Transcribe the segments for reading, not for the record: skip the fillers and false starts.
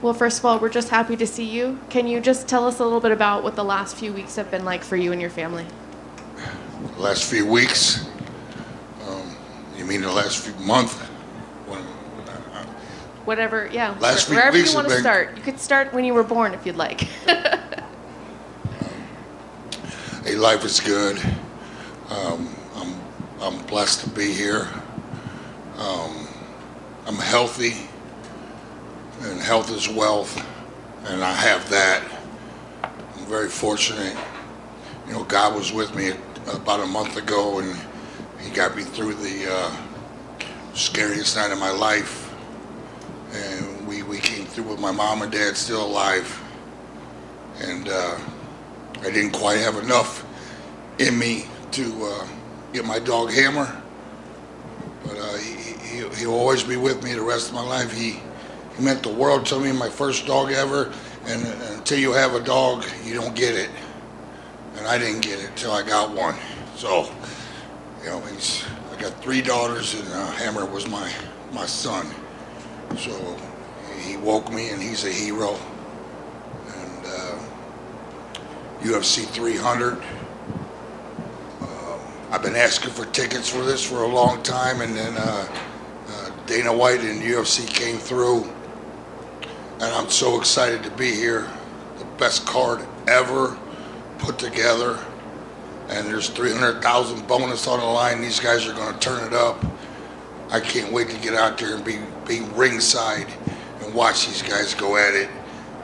Well, first of all, we're just happy to see you. Can you just tell us a little bit about what the last few weeks have been like for you and your family? The last few weeks, you mean the last few months? When, Whatever, yeah, last few wherever you weeks have want to been. start. You could start when you were born if you'd like. Hey, life is good. I'm blessed to be here. I'm healthy, and health is wealth, and I have that. I'm very fortunate. You know, God was with me about a month ago, and He got me through the scariest night of my life. And we came through with my mom and dad still alive. And I didn't quite have enough in me to get my dog Hammer, but he'll always be with me the rest of my life. He meant the world to me, my first dog ever, and until you have a dog, you don't get it. And I didn't get it till I got one. So, you know, I got 3 daughters, and Hammer was my son. So he woke me, and he's a hero. And UFC 300. I've been asking for tickets for this for a long time, and then Dana White and UFC came through, and I'm so excited to be here. The best card ever put together, and there's 300,000 bonus on the line. These guys are going to turn it up. I can't wait to get out there and be ringside and watch these guys go at it.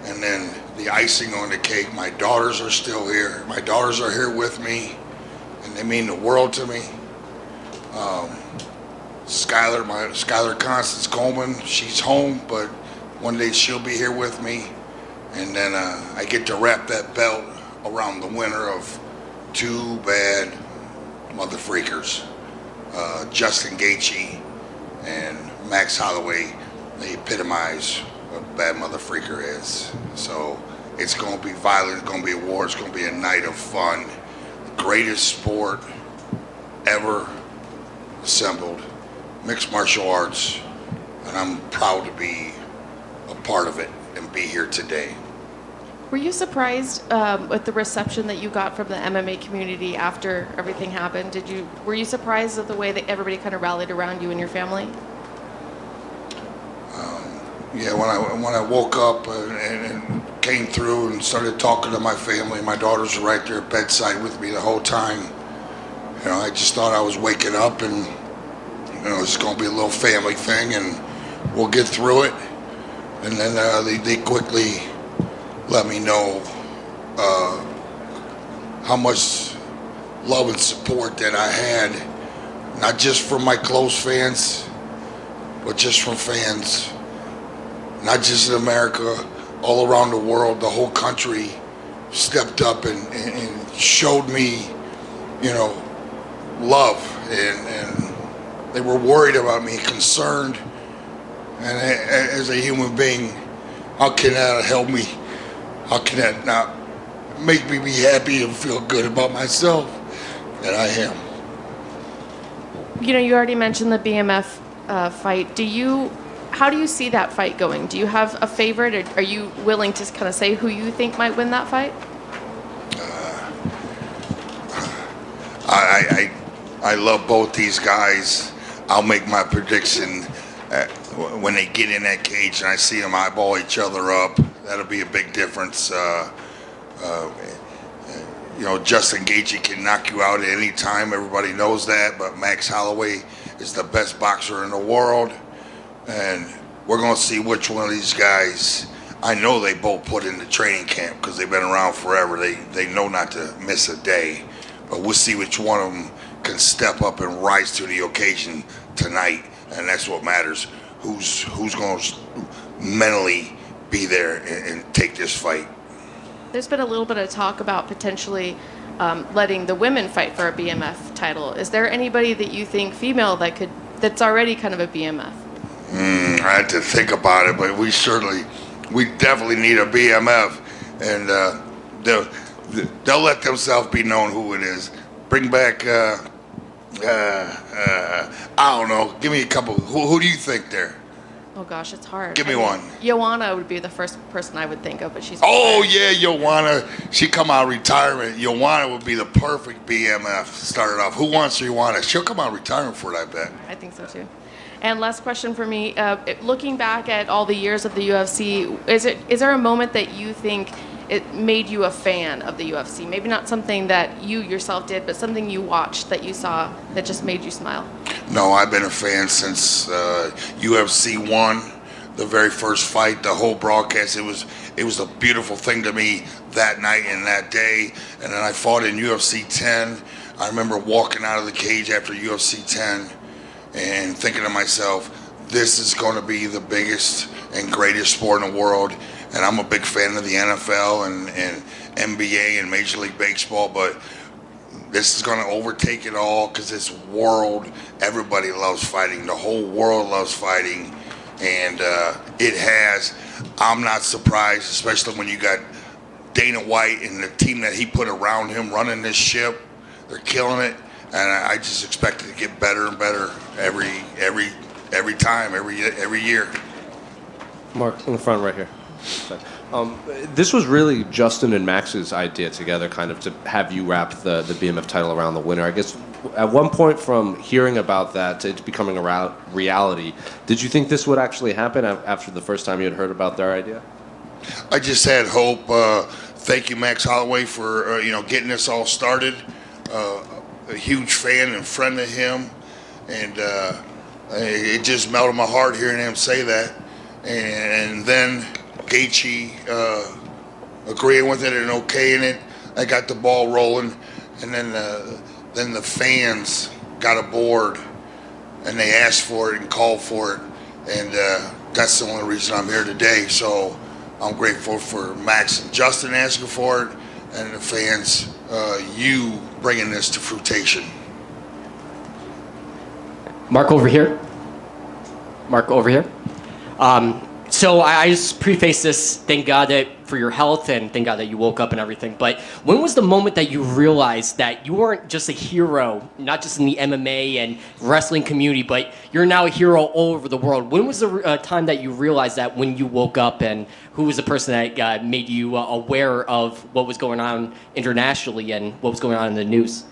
And then the icing on the cake, my daughters are still here. My daughters are here with me, and they mean the world to me. Skylar Constance Coleman, she's home, but one day she'll be here with me. And then I get to wrap that belt around the winner of 2 bad mother freakers, Justin Gaethje and Max Holloway. They epitomize what a bad mother freaker is. So it's going to be violent, it's going to be a war, it's going to be a night of fun. The greatest sport ever assembled, mixed martial arts, and I'm proud to be a part of it and be here today. Were you surprised with the reception that you got from the MMA community after everything happened? Were you surprised at the way that everybody kind of rallied around you and your family? Yeah, when I woke up and came through and started talking to my family, my daughters were right there bedside with me the whole time. You know, I just thought I was waking up, and you know, it's going to be a little family thing, and we'll get through it. And then they quickly let me know how much love and support that I had, not just from my close fans, but just from fans, not just in America, all around the world. The whole country stepped up and showed me, you know, love, and they were worried about me, concerned. And as a human being, how can that help me? How can that not make me be happy and feel good about myself that I am? You know, you already mentioned the BMF fight. How do you see that fight going? Do you have a favorite, or are you willing to kind of say who you think might win that fight? I love both these guys. I'll make my prediction when they get in that cage and I see them eyeball each other up. That'll be a big difference. You know, Justin Gaethje can knock you out at any time. Everybody knows that. But Max Holloway is the best boxer in the world, and we're going to see which one of these guys. I know they both put in the training camp because they've been around forever. They know not to miss a day. But we'll see which one of them can step up and rise to the occasion tonight, and that's what matters. Who's going to mentally be there and take this fight? There's been a little bit of talk about potentially letting the women fight for a BMF title. Is there anybody that you think female that's already kind of a BMF? I had to think about it, but we definitely need a BMF, and they'll let themselves be known who it is. Bring back, I don't know. Give me a couple. Who do you think there? Oh gosh, it's hard. Give me one. Joanna would be the first person I would think of, but she's. Oh yeah, Joanna. She come out of retirement. Joanna would be the perfect BMF. Started off. Who wants Joanna? She'll come out of retirement for it, I bet. I think so too. And last question for me: looking back at all the years of the UFC, is there a moment that you think it made you a fan of the UFC? Maybe not something that you yourself did, but something you watched that you saw that just made you smile. No, I've been a fan since UFC 1, the very first fight, the whole broadcast. It was a beautiful thing to me that night and that day. And then I fought in UFC 10. I remember walking out of the cage after UFC 10 and thinking to myself, this is going to be the biggest and greatest sport in the world. And I'm a big fan of the NFL and NBA and Major League Baseball, but this is going to overtake it all because this world, everybody loves fighting. The whole world loves fighting, and it has. I'm not surprised, especially when you got Dana White and the team that he put around him running this ship. They're killing it, and I just expect it to get better and better every time, every year. Mark, in the front right here. This was really Justin and Max's idea together, kind of to have you wrap the BMF title around the winner. I guess at one point from hearing about that to it becoming a reality, did you think this would actually happen after the first time you had heard about their idea? I just had hope. Thank you, Max Holloway, for getting this all started. A huge fan and friend of him, and it just melted my heart hearing him say that. And then Gaethje agreeing with it and okaying it. I got the ball rolling, and then the fans got aboard, and they asked for it and called for it, and that's the only reason I'm here today. So I'm grateful for Max and Justin asking for it, and the fans, you bringing this to fruition. Mark over here. Mark over here. So I just preface this, thank God for your health and thank God that you woke up and everything. But when was the moment that you realized that you weren't just a hero, not just in the MMA and wrestling community, but you're now a hero all over the world? When was the time that you realized that when you woke up, and who was the person that made you aware of what was going on internationally and what was going on in the news?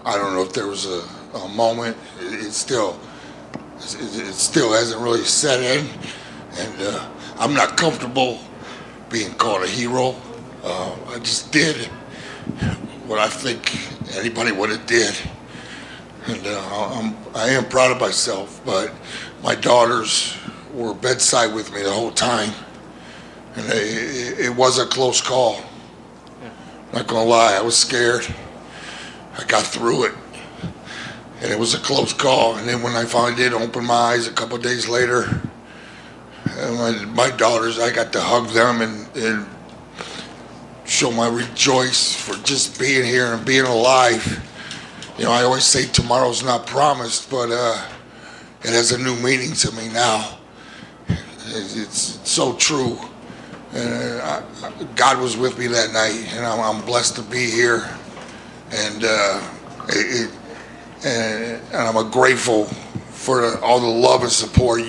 I don't know if there was a moment. It still hasn't really set in, and I'm not comfortable being called a hero. I just did what I think anybody would have did, and I am proud of myself. But my daughters were bedside with me the whole time, and it was a close call. Not gonna lie, I was scared. I got through it. And it was a close call. And then when I finally did open my eyes a couple of days later, my daughters, I got to hug them and show my rejoice for just being here and being alive. I always say tomorrow's not promised, but it has a new meaning to me now. It's so true. And God was with me that night, and I'm blessed to be here. And and I'm grateful for all the love and support.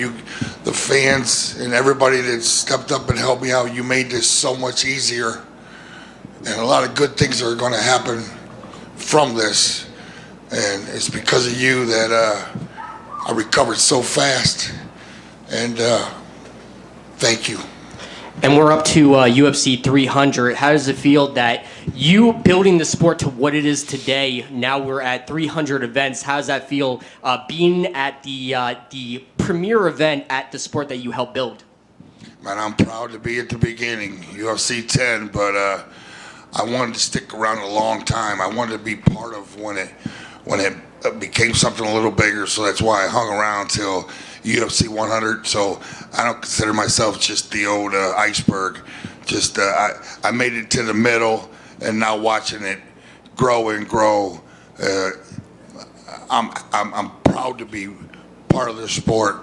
The fans and everybody that stepped up and helped me out. You made this so much easier, and a lot of good things are going to happen from this. And it's because of you that I recovered so fast. And thank you. And we're up to UFC 300. How does it feel that you building the sport to what it is today? Now we're at 300 events. How does that feel being at the premier event at the sport that you helped build? Man, I'm proud to be at the beginning, UFC 10, but I wanted to stick around a long time. I wanted to be part of when it became something a little bigger, so that's why I hung around till UFC 100. So I don't consider myself just the old iceberg. Just I made it to the middle, and now watching it grow and grow, I'm proud to be part of this sport.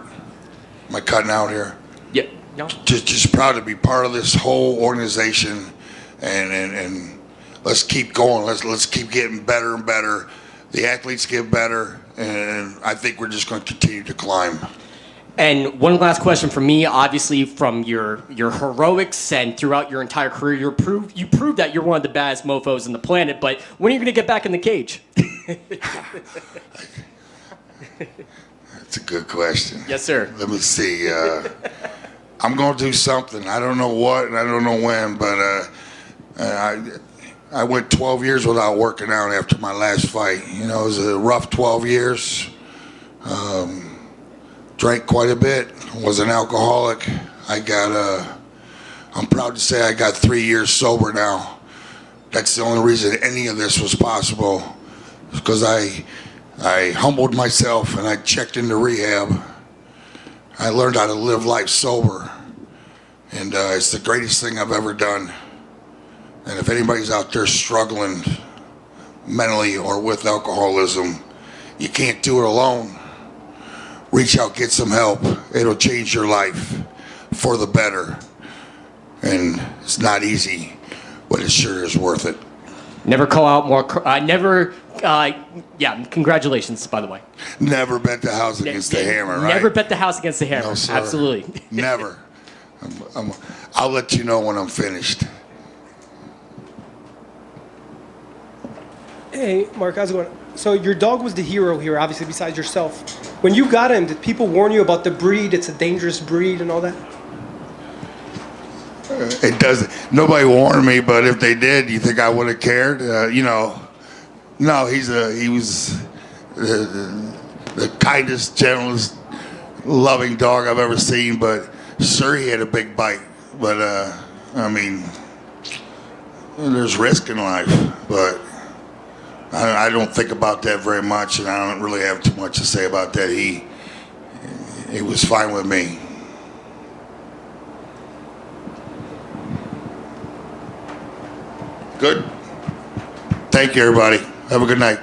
Am I cutting out here? Yeah. No. Just proud to be part of this whole organization, and let's keep going. Let's keep getting better and better. The athletes get better, and I think we're just going to continue to climb. And one last question from me. Obviously, from your heroics and throughout your entire career, you proved that you're one of the baddest mofo's on the planet. But when are you going to get back in the cage? That's a good question. Yes, sir. Let me see. I'm going to do something. I don't know what and I don't know when, but I went 12 years without working out after my last fight. You know, it was a rough 12 years. Drank quite a bit. Was an alcoholic. I'm proud to say I got 3 years sober now. That's the only reason any of this was possible, because I humbled myself and I checked into rehab. I learned how to live life sober, and it's the greatest thing I've ever done. And if anybody's out there struggling mentally or with alcoholism, you can't do it alone. Reach out, get some help. It'll change your life for the better. And it's not easy, but it sure is worth it. Never call out more. Yeah, congratulations, by the way. Never bet the house against the hammer, right? Never bet the house against the hammer. No, sir. Absolutely. Never. I'll let you know when I'm finished. Hey, Mark, how's it going? So your dog was the hero here, obviously, besides yourself. When you got him, did people warn you about the breed? It's a dangerous breed and all that? It doesn't. Nobody warned me, but if they did, you think I would have cared? No. He was the kindest, gentlest, loving dog I've ever seen. But sure, he had a big bite. But there's risk in life. But I don't think about that very much, and I don't really have too much to say about that. He was fine with me. Good. Thank you, everybody. Have a good night.